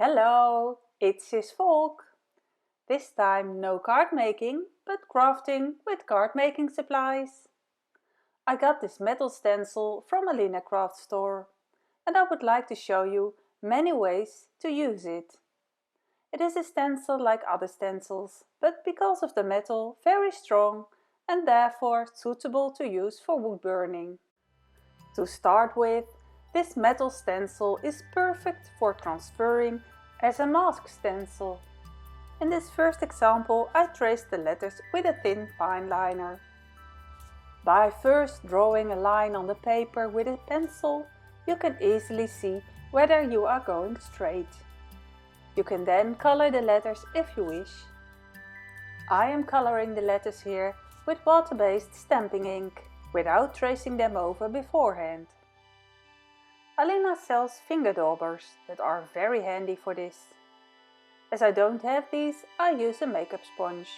Hello, it's Cisvolk. This time no card making, but crafting with card making supplies. I got this metal stencil from alinacraft store and I would like to show you many ways to use it. It is a stencil like other stencils, but because of the metal very strong and therefore suitable to use for wood burning. To start with, this metal stencil is perfect for transferring as a mask stencil. In this first example, I traced the letters with a thin fine liner. By first drawing a line on the paper with a pencil, you can easily see whether you are going straight. You can then color the letters if you wish. I am coloring the letters here with water-based stamping ink, without tracing them over beforehand. Alina sells finger daubers that are very handy for this. As I don't have these, I use a makeup sponge.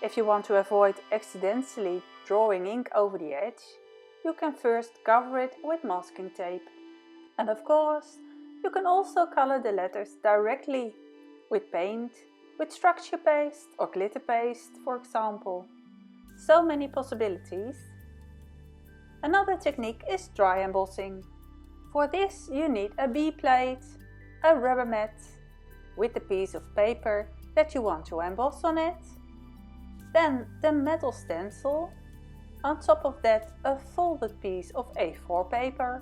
If you want to avoid accidentally drawing ink over the edge, you can first cover it with masking tape. And of course, you can also color the letters directly with paint, with structure paste or glitter paste, for example. So many possibilities. Another technique is dry embossing. For this you need a B-plate, a rubber mat with the piece of paper that you want to emboss on it, then the metal stencil, on top of that a folded piece of A4 paper,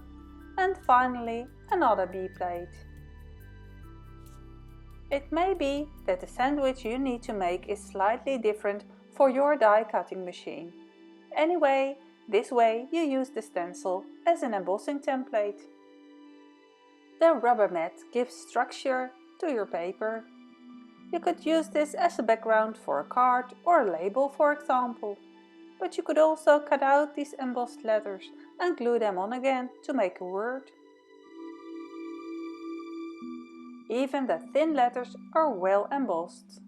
and finally another B-plate. It may be that the sandwich you need to make is slightly different for your die cutting machine. Anyway, this way you use the stencil as an embossing template. The rubber mat gives structure to your paper. You could use this as a background for a card or a label, for example. But you could also cut out these embossed letters and glue them on again to make a word. Even the thin letters are well embossed.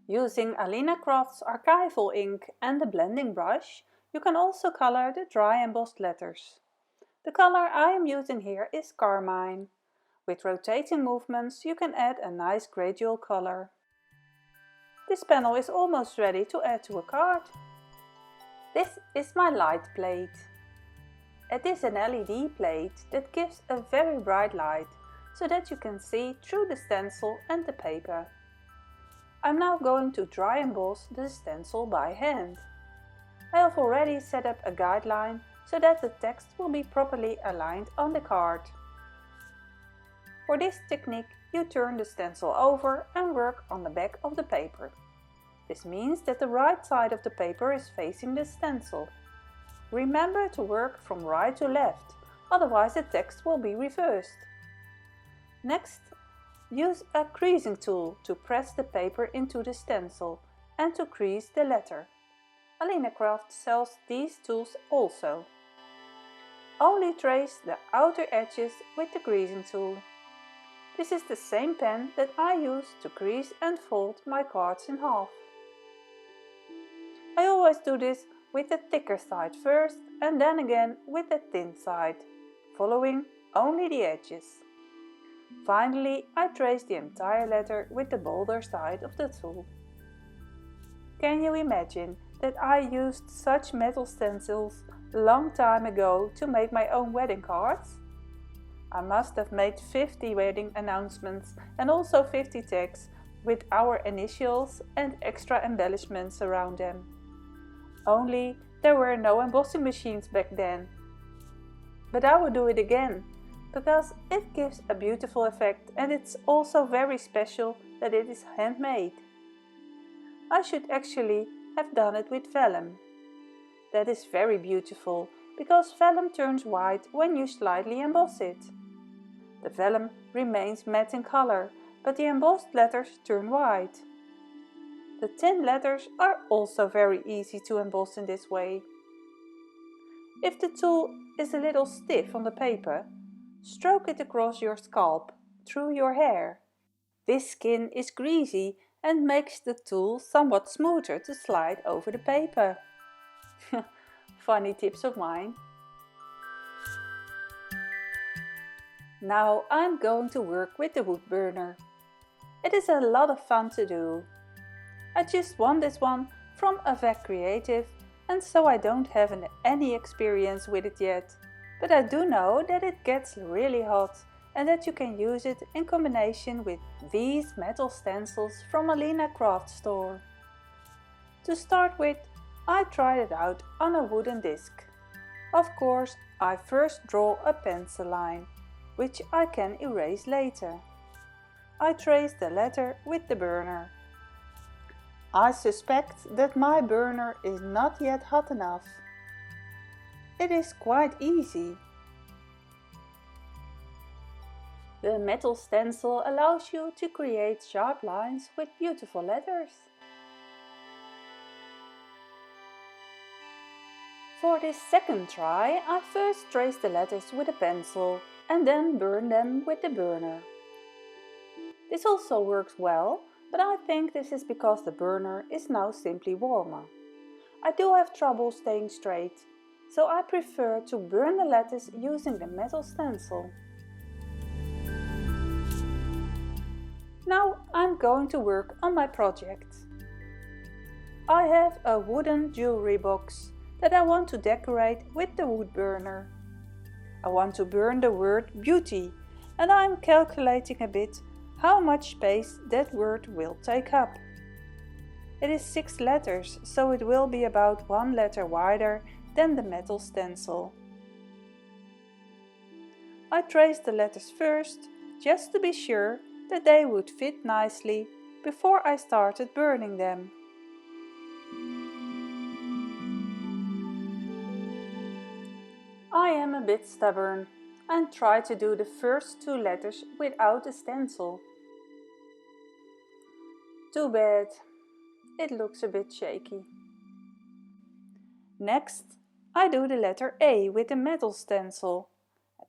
Using alinacraft's archival ink and the blending brush, you can also color the dry embossed letters. The color I am using here is carmine. With rotating movements you can add a nice gradual color. This panel is almost ready to add to a card. This is my light plate. It is an LED plate that gives a very bright light so that you can see through the stencil and the paper. I'm now going to dry emboss the stencil by hand. I have already set up a guideline so that the text will be properly aligned on the card. For this technique, you turn the stencil over and work on the back of the paper. This means that the right side of the paper is facing the stencil. Remember to work from right to left, otherwise the text will be reversed. Next, use a creasing tool to press the paper into the stencil and to crease the letter. Alinacraft sells these tools also. Only trace the outer edges with the creasing tool. This is the same pen that I use to crease and fold my cards in half. I always do this with the thicker side first and then again with the thin side, following only the edges. Finally, I trace the entire letter with the bolder side of the tool. Can you imagine that I used such metal stencils a long time ago to make my own wedding cards? I must have made 50 wedding announcements and also 50 tags with our initials and extra embellishments around them. Only there were no embossing machines back then. But I will do it again, because it gives a beautiful effect and it's also very special that it is handmade. I should actually have done it with vellum. That is very beautiful, because vellum turns white when you slightly emboss it. The vellum remains matte in color, but the embossed letters turn white. The thin letters are also very easy to emboss in this way. If the tool is a little stiff on the paper, stroke it across your scalp, through your hair. This skin is greasy and makes the tool somewhat smoother to slide over the paper. Funny tips of mine. Now I'm going to work with the wood burner. It is a lot of fun to do. I just won this one from Avec Creative, and so I don't have any experience with it yet. But I do know that it gets really hot and that you can use it in combination with these metal stencils from alinacraft store. To start with, I tried it out on a wooden disc. Of course, I first draw a pencil line, which I can erase later. I trace the letter with the burner. I suspect that my burner is not yet hot enough. It is quite easy. The metal stencil allows you to create sharp lines with beautiful letters. For this second try, I first trace the letters with a pencil and then burn them with the burner. This also works well, but I think this is because the burner is now simply warmer. I do have trouble staying straight, so I prefer to burn the letters using the metal stencil. Now I'm going to work on my project. I have a wooden jewelry box that I want to decorate with the wood burner. I want to burn the word beauty, and I'm calculating a bit how much space that word will take up. It is 6 letters, so it will be about 1 letter wider than the metal stencil. I traced the letters first, just to be sure that they would fit nicely before I started burning them. I am a bit stubborn and try to do the first 2 letters without a stencil. Too bad, it looks a bit shaky. Next, I do the letter A with a metal stencil.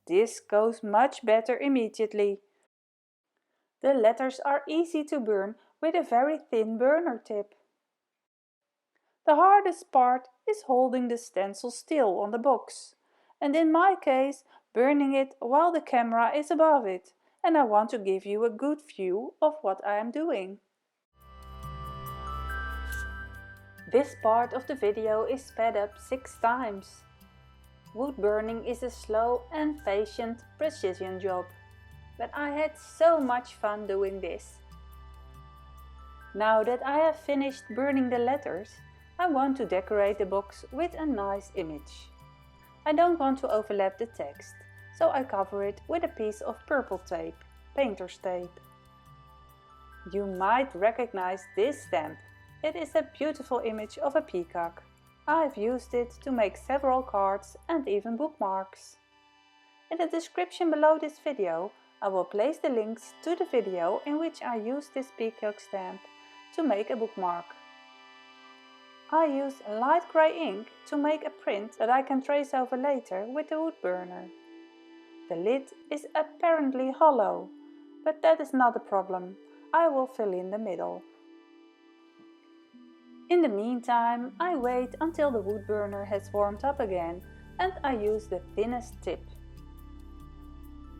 This goes much better immediately. The letters are easy to burn with a very thin burner tip. The hardest part is holding the stencil still on the box, and in my case, burning it while the camera is above it, and I want to give you a good view of what I am doing. This part of the video is sped up 6 times. Wood burning is a slow and patient precision job, but I had so much fun doing this. Now that I have finished burning the letters, I want to decorate the box with a nice image. I don't want to overlap the text, so I cover it with a piece of purple tape, painter's tape. You might recognize this stamp. It is a beautiful image of a peacock. I've used it to make several cards and even bookmarks. In the description below this video, I will place the links to the video in which I used this peacock stamp to make a bookmark. I used light grey ink to make a print that I can trace over later with the wood burner. The lid is apparently hollow, but that is not a problem. I will fill in the middle. In the meantime, I wait until the wood burner has warmed up again and I use the thinnest tip.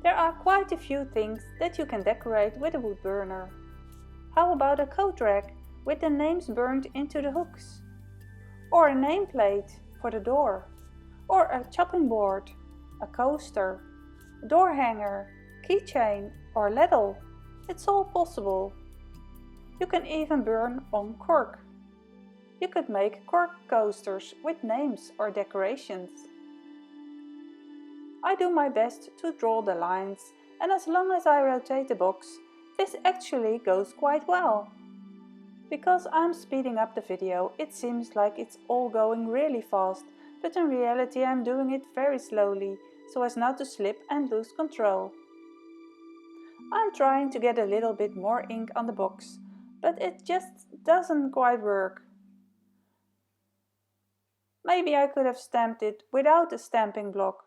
There are quite a few things that you can decorate with a wood burner. How about a coat rack with the names burned into the hooks? Or a nameplate for the door? Or a chopping board, a coaster, a door hanger, keychain or ladle? It's all possible. You can even burn on cork. You could make cork coasters with names or decorations. I do my best to draw the lines, and as long as I rotate the box, this actually goes quite well. Because I'm speeding up the video, it seems like it's all going really fast, but in reality I'm doing it very slowly, so as not to slip and lose control. I'm trying to get a little bit more ink on the box, but it just doesn't quite work. Maybe I could have stamped it without a stamping block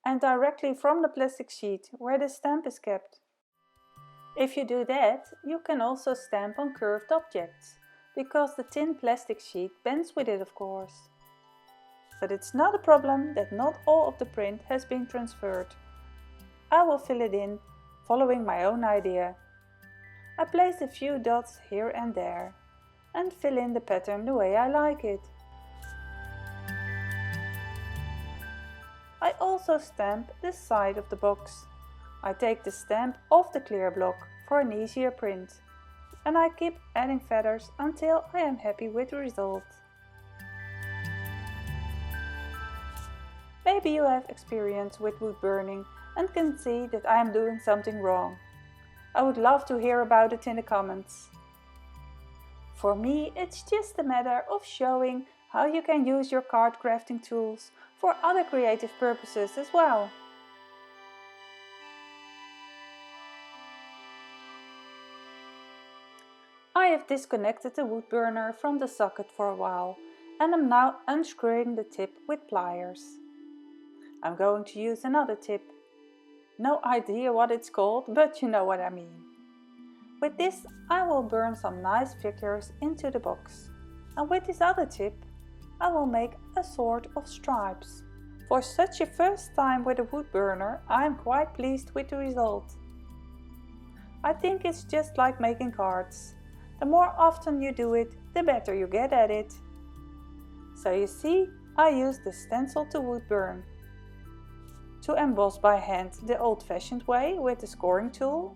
and directly from the plastic sheet where the stamp is kept. If you do that, you can also stamp on curved objects, because the thin plastic sheet bends with it, of course. But it's not a problem that not all of the print has been transferred. I will fill it in, following my own idea. I place a few dots here and there and fill in the pattern the way I like it. I also stamp the side of the box. I take the stamp off the clear block for an easier print, and I keep adding feathers until I am happy with the result. Maybe you have experience with wood burning and can see that I am doing something wrong. I would love to hear about it in the comments. For me, it's just a matter of showing how you can use your card crafting tools for other creative purposes as well. I have disconnected the wood burner from the socket for a while and am now unscrewing the tip with pliers. I'm going to use another tip. No idea what it's called, but you know what I mean. With this I will burn some nice figures into the box, and with this other tip I will make a sort of stripes. For such a first time with a wood burner, I am quite pleased with the result. I think it's just like making cards. The more often you do it, the better you get at it. So you see, I used the stencil to wood burn. To emboss by hand the old-fashioned way with the scoring tool,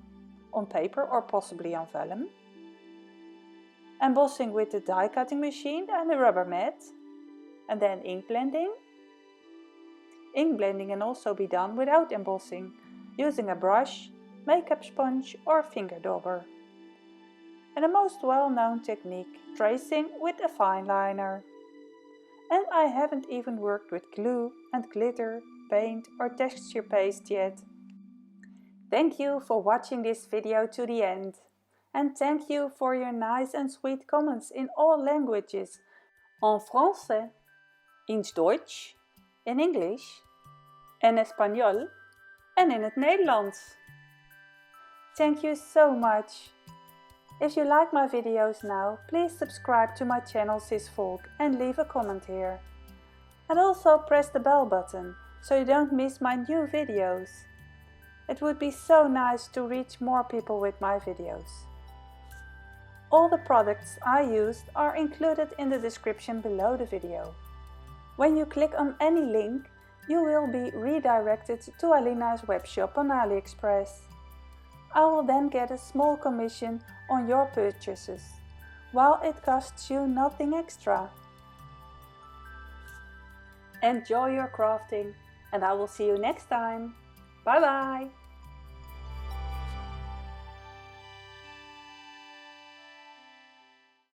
on paper or possibly on vellum. Embossing with the die cutting machine and the rubber mat. And then ink blending. Ink blending can also be done without embossing, using a brush, makeup sponge or finger dauber. And the most well-known technique, tracing with a fine liner. And I haven't even worked with glue and glitter, paint or texture paste yet. Thank you for watching this video to the end. And thank you for your nice and sweet comments in all languages. En français, in Duits, in English, en Español en in het Nederlands. Thank you so much. If you like my videos now, please subscribe to my channel Cisvolk and leave a comment here. And also press the bell button so you don't miss my new videos. It would be so nice to reach more people with my videos. All the products I used are included in the description below the video. When you click on any link, you will be redirected to Alina's webshop on AliExpress. I will then get a small commission on your purchases, while it costs you nothing extra. Enjoy your crafting, and I will see you next time. Bye bye!